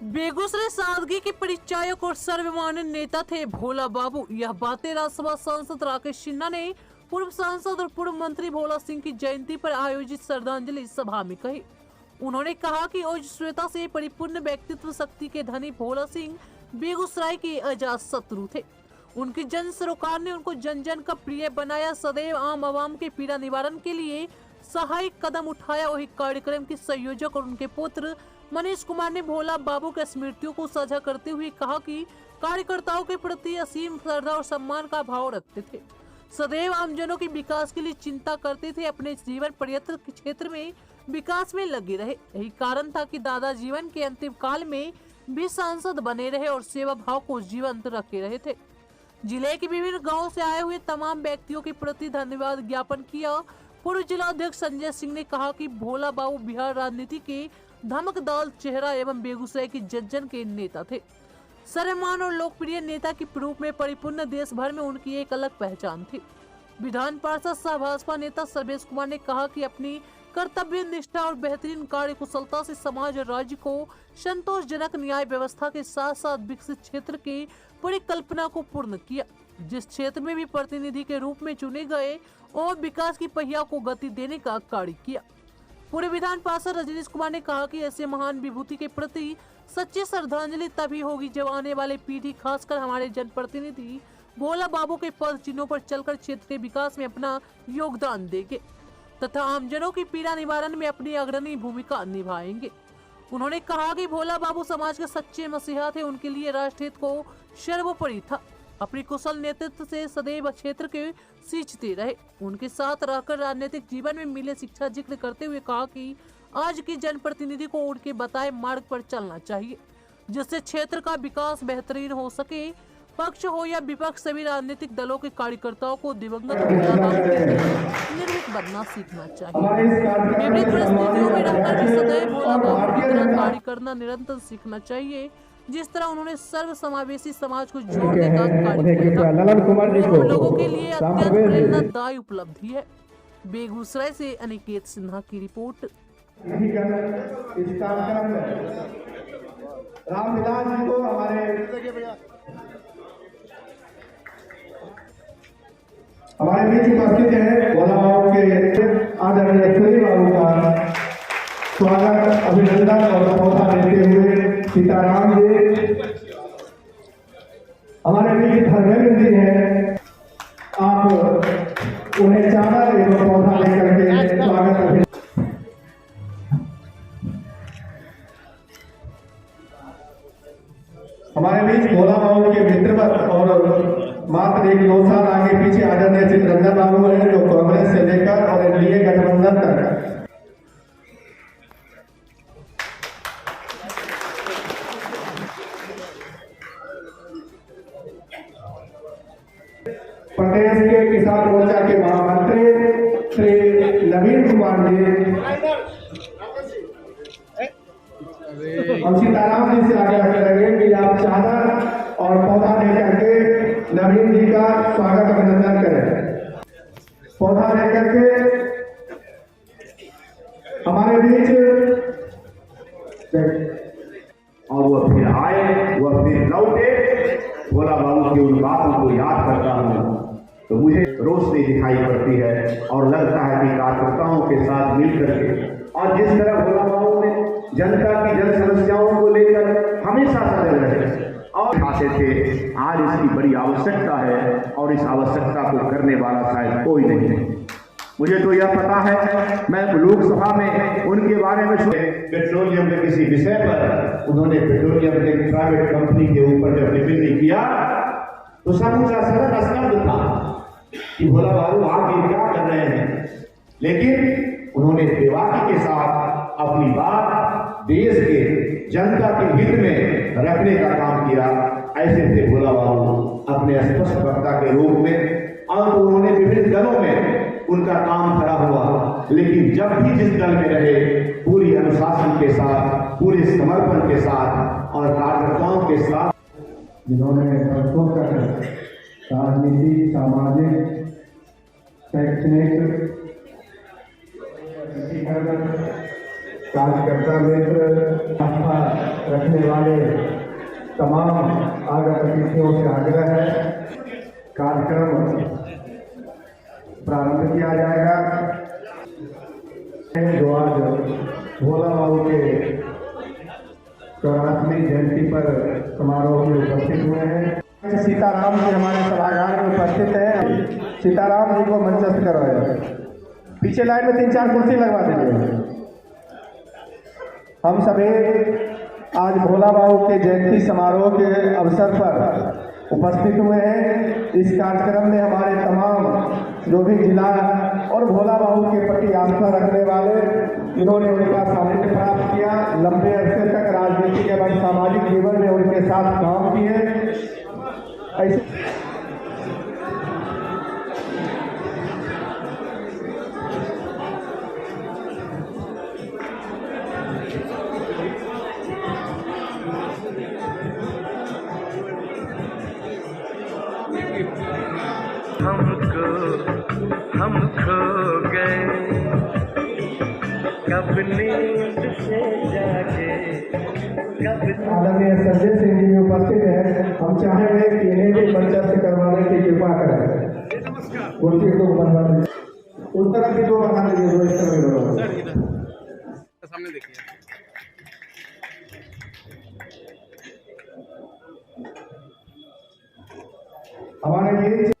बेगूसराय सादगी के परिचायक और सर्वमान्य नेता थे भोला बाबू। यह बातें राज्यसभा सांसद राकेश सिन्हा ने पूर्व सांसद और पूर्व मंत्री भोला सिंह की जयंती पर आयोजित श्रद्धांजलि सभा में कही। उन्होंने कहा कि ओजस्विता से परिपूर्ण व्यक्तित्व शक्ति के धनी भोला सिंह बेगूसराय के अजात शत्रु थे। उनकी जन सरोकार ने उनको जन जन का प्रिय बनाया। सदैव आम आवाम के पीड़ा निवारण के लिए सहायक कदम उठाया। वही कार्यक्रम के संयोजक और उनके पुत्र मनीष कुमार ने भोला बाबू के स्मृतियों को साझा करते हुए कहा कि कार्यकर्ताओं के प्रति असीम श्रद्धा और सम्मान का भाव रखते थे। सदैव आमजनों के विकास के लिए चिंता करते थे। अपने जीवन पर्यटन के क्षेत्र में विकास में लगे रहे। यही कारण था कि दादा जीवन के अंतिम काल में भी सांसद बने रहे और सेवा भाव को जीवंत रखे रहे थे। जिले के विभिन्न गाँव से आए हुए तमाम व्यक्तियों के प्रति धन्यवाद ज्ञापन किया। पूर्व जिला अध्यक्ष संजय सिंह ने कहा कि भोला बाबू बिहार राजनीति के धमकदार चेहरा एवं बेगूसराय की जन जन के नेता थे। सर्वमान्य और लोकप्रिय नेता के रूप में परिपूर्ण देश भर में उनकी एक अलग पहचान थी। विधान पार्षद सह भाजपा नेता सर्वेश कुमार ने कहा कि अपनी कर्तव्य निष्ठा और बेहतरीन कार्य कुशलता से समाज और राज्य को संतोषजनक न्याय व्यवस्था के साथ साथ विकसित क्षेत्र की परिकल्पना को पूर्ण किया। जिस क्षेत्र में भी प्रतिनिधि के रूप में चुने गए और विकास की पहिया को गति देने का कार्य किया। पूर्व विधान पार्षद रजनीश कुमार ने कहा कि ऐसे महान विभूति के प्रति सच्ची श्रद्धांजलि तभी होगी जब आने वाले पीढ़ी खासकर हमारे जनप्रतिनिधि भोला बाबू के पद चिन्हों पर चलकर क्षेत्र के विकास में अपना योगदान देंगे तथा आमजनों की पीड़ा निवारण में अपनी अग्रणी भूमिका निभाएंगे। उन्होंने कहा कि भोला बाबू समाज के सच्चे मसीहा थे। उनके लिए राष्ट्र हित को सर्वोपरि था। अपनी कुशल नेतृत्व से सदैव क्षेत्र के सींचते रहे। उनके साथ रहकर राजनीतिक जीवन में मिले शिक्षा जिक्र करते हुए कहा कि आज की जनप्रतिनिधि को उनके बताए मार्ग पर चलना चाहिए जिससे क्षेत्र का विकास बेहतरीन हो सके। पक्ष हो या विपक्ष, सभी राजनीतिक दलों के कार्यकर्ताओं को दिवंगत भोला बाबू के निर्मित बनना सीखना चाहिए। विपरीत परिस्थितियों में रहकर भी सदैव भोला बाबू की तरह कार्य करना निरंतर सीखना चाहिए। जिस तरह उन्होंने सर्व समावेशी समाज को जोड़ने का कार्य किया, लोगों के लिए अत्यंत प्रेरणादायी उपलब्धि है। बेगूसराय से अनिकेत सिन्हा की रिपोर्ट। रामविलास जी को हमारे बीच उपस्थित है भोला बाबू के आदरणीय सूर्य बाबू का स्वागत अभिनंदन और पौधा देते हुए सीताराम जी हमारे बीच धर्मेंद्र जी हैं। आप उन्हें चादर एवं पौधा लेकर के स्वागत हमारे बीच भोला बाबू के मित्रवत और मात्र एक 2 साल आगे पीछे आदरणीय चित्ररंजन बाबू हैं जो कांग्रेस से लेकर और एनडीए गठबंधन तक प्रदेश के किसान मोर्चा के महामंत्री श्री नवीन कुमार जी हम सीताराम जी से आगे करेंगे कि आप चादर और पौधा लेकर के नवीन जी का स्वागत अभिनंदन करें। पौधा लेकर के हमारे बीच और वह फिर आए, वह फिर लौटे। भोला बाबू की उन बातों को याद करता हूँ तो मुझे रोशनी दिखाई पड़ती है और लगता है कि कार्यकर्ताओं के साथ मिलकर के और जिस तरह भोला बाबू ने जनता की जन समस्याओं को लेकर हमेशा सजग रहे और आते थे। आज इसकी बड़ी आवश्यकता है और इस आवश्यकता को करने वाला शायद कोई नहीं है। मुझे तो यह पता है, मैं लोकसभा में उनके बारे में पेट्रोलियम के किसी विषय पर उन्होंने पेट्रोलियम के प्राइवेट कंपनी के ऊपर जब निवेदन किया तो समूचा सदन स्तब्ध था कि भोला बाबू आप ये क्या कर रहे हैं। लेकिन उन्होंने बेबाकी के साथ अपनी बात देश के जनता के हित में रखने का काम किया। ऐसे थे भोला बाबू अपने स्पष्ट वक्ता के रूप में और उन्होंने विभिन्न दलों में उनका काम खड़ा हुआ। लेकिन जब भी जिस दल में रहे पूरी अनुशासन के साथ, पूरे समर्पण के साथ और कार्यकर्ताओं के साथ जिन्होंने वर्षों तक राजनीति, सामाजिक, शैक्षणिक कार्यकर्ता मित्र रखने वाले तमाम आगत अतिथियों से आग्रह है, कार्यक्रम प्रारंभ किया जाएगा। जो आज भोला बाबू के 84वीं जयंती पर समारोह में उपस्थित हुए हैं। सीताराम जी हमारे सभागार में उपस्थित हैं। सीताराम जी को मंचस्थ करवाए। पीछे लाइन में 3-4 कुर्सी लगवा दीजिए। हम सभी आज भोला बाबू के जयंती समारोह के अवसर पर उपस्थित हुए हैं। इस कार्यक्रम में हमारे तमाम जो भी जिला और भोला बाबू के प्रति आस्था रखने वाले, जिन्होंने उनका सानिध्य प्राप्त किया, लंबे अरसे तक राजनीतिक एवं सामाजिक जीवन में उनके साथ काम किए, ऐसे हम खो गए कब नींद से जागे कब। आदरणीय संजय सिंह जी उपस्थित है। हम चाहेंगे कि इन्हें भी मंचस्थ करवाने की कृपा करें। कुर्सी को बनवा दीजिए। उस तरफ भी 2 बना दीजिए, 2 इस तरफ सामने देखिए। हमारे बीच